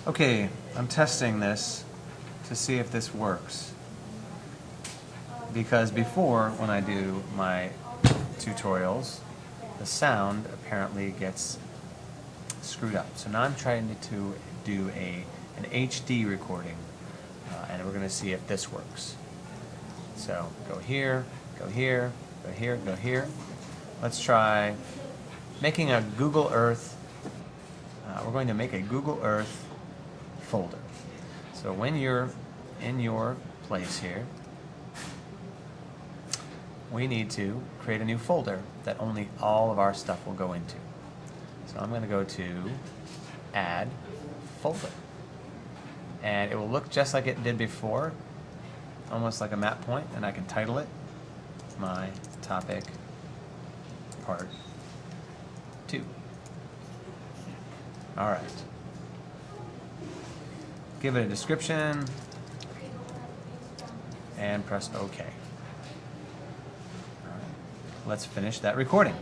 Okay, I'm testing this to see if this works. Because before, when I do my tutorials, the sound apparently gets screwed up. So now I'm trying to do an HD recording, and we're going to see if this works. So go here, go here, go here, go here. Let's try making a Google Earth. We're going to make a Google Earth folder. So when you're in your place here, we need to create a new folder that only all of our stuff will go into. So I'm going to go to Add Folder. And it will look just like it did before, almost like a map point, and I can title it My Topic Part 2. Alright. Give it a description and press OK. Let's finish that recording.